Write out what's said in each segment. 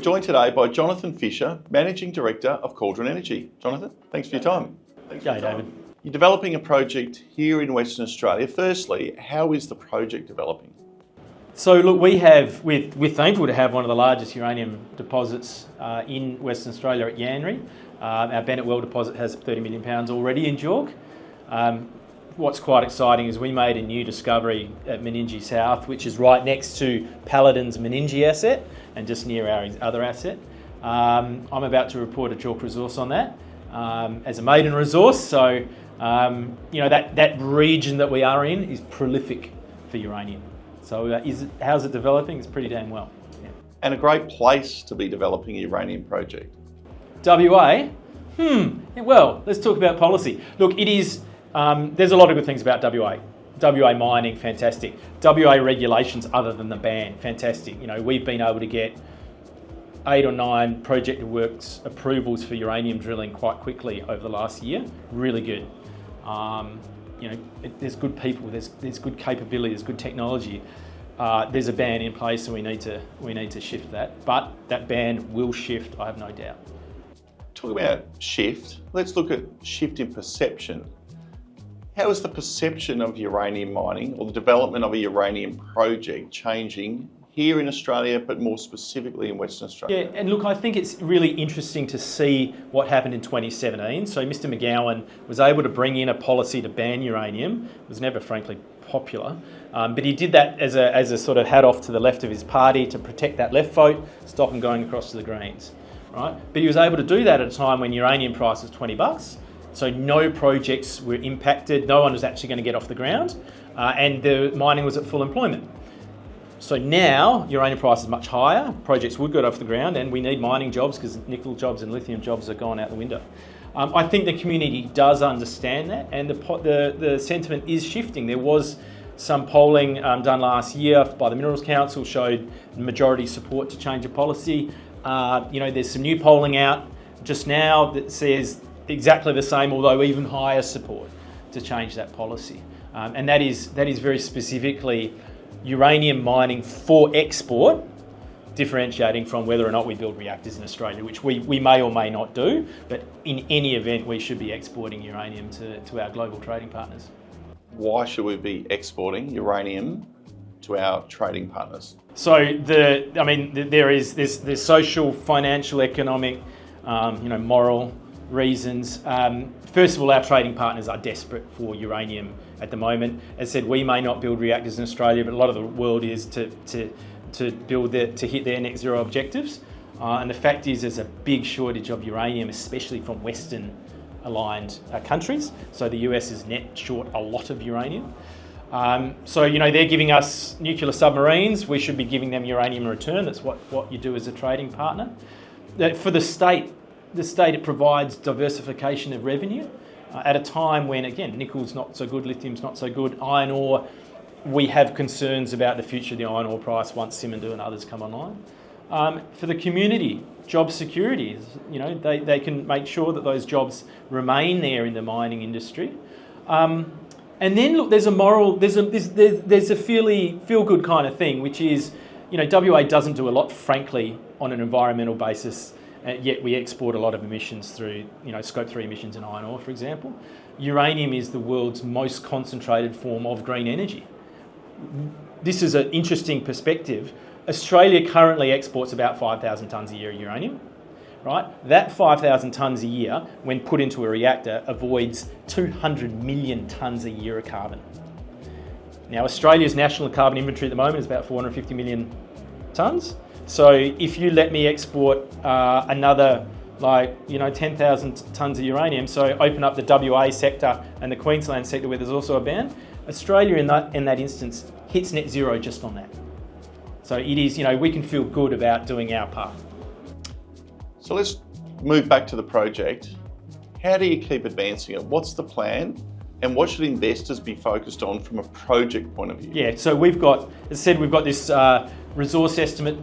joined today by Jonathan Fisher, Managing Director of Cauldron Energy. Jonathan, thanks for your time. G'day, David. You're developing a project here in Western Australia. Firstly, how is the project developing? So look, we're thankful to have one of the largest uranium deposits in Western Australia at Yanri. Our Bennett Well deposit has 30 million pounds already in JORC. What's quite exciting is we made a new discovery at Meningie South, which is right next to Paladin's Meningie asset and just near our other asset. I'm about to report a JORC resource on that as a maiden resource. So, that region that we are in is prolific for uranium. So how's it developing? It's pretty damn well. Yeah. And a great place to be developing a uranium project. WA? Well, let's talk about policy. Look, it is, there's a lot of good things about WA. WA mining, fantastic. WA regulations other than the ban, fantastic. We've been able to get 8 or 9 project works approvals for uranium drilling quite quickly over the last year. Really good. There's good people, there's good capability, there's good technology. There's a ban in place, and we need to shift that. But that ban will shift, I have no doubt. Talk about shift. Let's look at shift in perception. How is the perception of uranium mining or the development of a uranium project changing here in Australia, but more specifically in Western Australia? Yeah, and look, I think it's really interesting to see what happened in 2017. So Mr. McGowan was able to bring in a policy to ban uranium. It was never, frankly, popular, but he did that as a sort of hat off to the left of his party to protect that left vote, stop them going across to the Greens, right? But he was able to do that at a time when uranium price was $20. So no projects were impacted, no one was actually going to get off the ground, and the mining was at full employment. So now uranium price is much higher, projects would get off the ground, and we need mining jobs because nickel jobs and lithium jobs are gone out the window. I think the community does understand that, and the sentiment is shifting. There was some polling done last year by the Minerals Council showed majority support to change of policy. There's some new polling out just now that says exactly the same, although even higher support to change that policy. And that is very specifically uranium mining for export, differentiating from whether or not we build reactors in Australia, which we may or may not do, but in any event we should be exporting uranium to our global trading partners. Why should we be exporting uranium to our trading partners? So there's social, financial, economic, moral reasons. First of all, our trading partners are desperate for uranium at the moment. As I said, we may not build reactors in Australia, but a lot of the world is to hit their net zero objectives. And the fact is there's a big shortage of uranium, especially from Western aligned countries. So the US is net short a lot of uranium. They're giving us nuclear submarines. We should be giving them uranium in return. That's what you do as a trading partner. For the state, it provides diversification of revenue at a time when, again, nickel's not so good, lithium's not so good, iron ore, we have concerns about the future of the iron ore price once Simandou and others come online. For the community, job security, they can make sure that those jobs remain there in the mining industry. And then look, there's a fairly feel-good kind of thing, which is, WA doesn't do a lot, frankly, on an environmental basis. Yet we export a lot of emissions through, Scope 3 emissions in iron ore, for example. Uranium is the world's most concentrated form of green energy. This is an interesting perspective. Australia currently exports about 5,000 tonnes a year of uranium, right? That 5,000 tonnes a year, when put into a reactor, avoids 200 million tonnes a year of carbon. Now, Australia's national carbon inventory at the moment is about 450 million tonnes. So if you let me export another 10,000 tonnes of uranium, so open up the WA sector and the Queensland sector where there's also a ban, Australia in that instance hits net zero just on that. So it is, we can feel good about doing our part. So let's move back to the project. How do you keep advancing it? What's the plan? And what should investors be focused on from a project point of view? Yeah, so we've got this resource estimate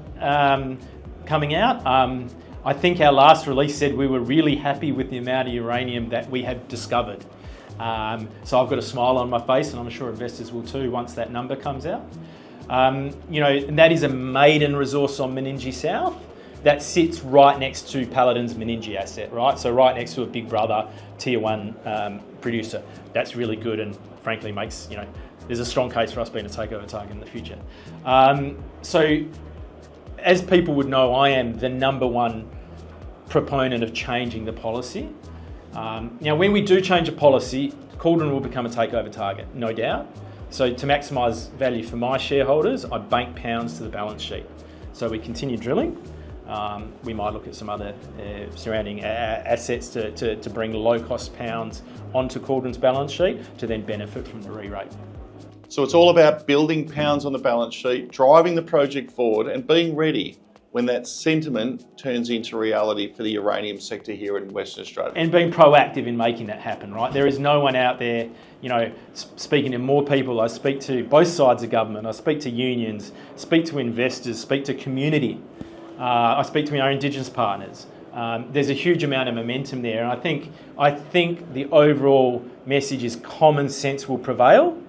coming out. I think our last release said we were really happy with the amount of uranium that we had discovered. So I've got a smile on my face, and I'm sure investors will too once that number comes out. And that is a maiden resource on Meningie South. that sits right next to Paladin's Meningie asset, right? So right next to a big brother tier one producer. That's really good, and frankly makes, there's a strong case for us being a takeover target in the future. So as people would know, I am the number one proponent of changing the policy. Now, when we do change a policy, Cauldron will become a takeover target, no doubt. So to maximise value for my shareholders, I bank pounds to the balance sheet. So we continue drilling. We might look at some other surrounding assets to bring low-cost pounds onto Cauldron's balance sheet to then benefit from the re-rate. So it's all about building pounds on the balance sheet, driving the project forward and being ready when that sentiment turns into reality for the uranium sector here in Western Australia. And being proactive in making that happen, right? There is no one out there, speaking to more people. I speak to both sides of government. I speak to unions, speak to investors, speak to community. I speak to our Indigenous partners. There's a huge amount of momentum there. And I think the overall message is common sense will prevail,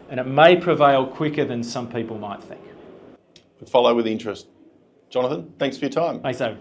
and it may prevail quicker than some people might think. Follow with interest. Jonathan, thanks for your time. Thanks, David.